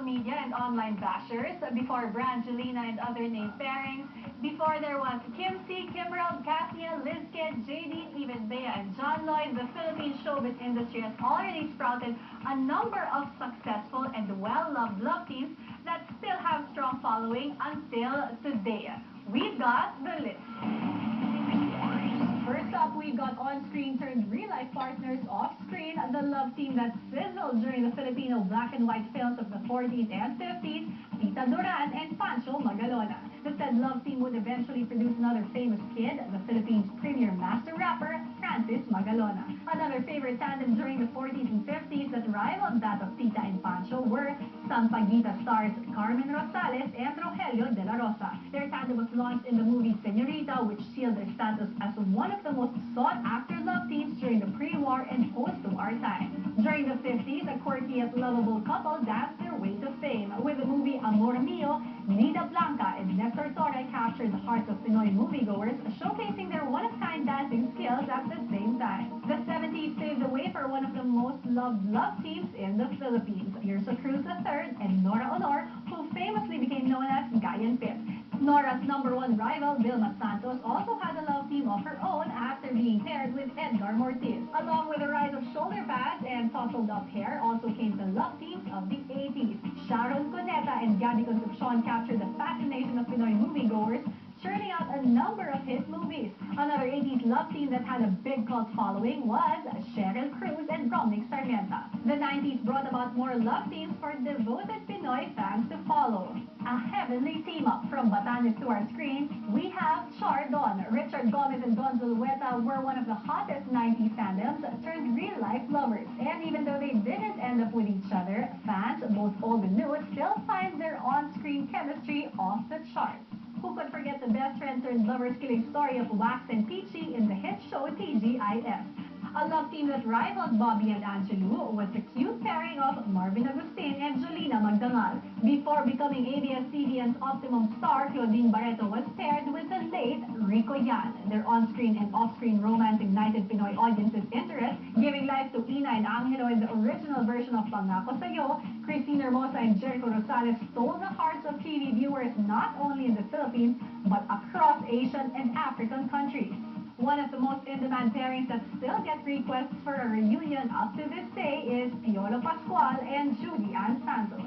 media and online bashers, before Brangelina and other name pairings, before there was Kim C, Kimberl, Cassia, Liz Kidd, JD, even Bea and John Lloyd, the Philippine showbiz industry has already sprouted a number of successful and well-loved love teams that still have strong following until today. We've got the list. First up, we've got on-screen turned real-life partners off-screen, the love team that sizzled during the Filipino black and white films of the 40s and 50s, Tita Duran and Pancho Magalona. The said love team would eventually produce another famous kid, the Philippines' premier master rapper, Francis Magalona. Another favorite tandem during the 40s and 50s that rivaled that of Tita and Pancho were Sampaguita stars Carmen Rosales and Rogelio de la Rosa. Their tandem was launched in the movie Señorita, which sealed their status as one of the most sought-after love teams during the pre-war and post-war time. During the 50s, a quirky yet lovable couple danced their way to fame. With the movie Amor Mio, Nida Blanca and Nestor Torre captured the hearts of Pinoy moviegoers, showcasing their one-of-kind dancing skills at the same time. The 70s paved the way for one of the most loved love teams in the Philippines, Yrsa Cruz III and Nora Honor, who famously became known as Guy and Pip. Nora's #1 rival, Vilma Santos, also had a love team of her own after being paired with Edgar Mortiz. Along with the rise of shoulder pads and tousled-up hair, also came the love teams of the 80s. Sharon Cuneta and Gabby Concepcion captured the fascination of Pinoy moviegoers, churning out a number of hit movies. Another 80s love team that had a big cult following was Cheryl Cruz and Romnick Sarmienta. The 90s brought about more love teams for devoted Pinoy fans to follow. A heavenly team-up from Batanes to our screens, we have Chardon. Richard Gomez and Don Zulueta were one of the hottest 90s tandems turned real-life lovers. And even though they didn't end up with each other, fans, both old and new, still find their on-screen chemistry off the charts. Who could forget the best friend turned lovers killing story of Wax and Peachy in the hit show TGIF? A love team that rivaled Bobby and Angelo was the cute pairing of Marvin Agustin and Jolina Magdangal. Before becoming ABS-CBN's Optimum star, Claudine Barreto was paired with the late Rico Yan. Their on-screen and off-screen romance ignited Pinoy audiences' interest, giving life to Ina and Angelo in the original version of Pangako Sayo. Cristina Hermosa and Jericho Rosales stole the hearts of TV viewers not only in the Philippines, but across Asian and African countries. One of the most in-demand pairings that still get requests for a reunion up to this day is Piolo Pascual and Judy Ann Santos.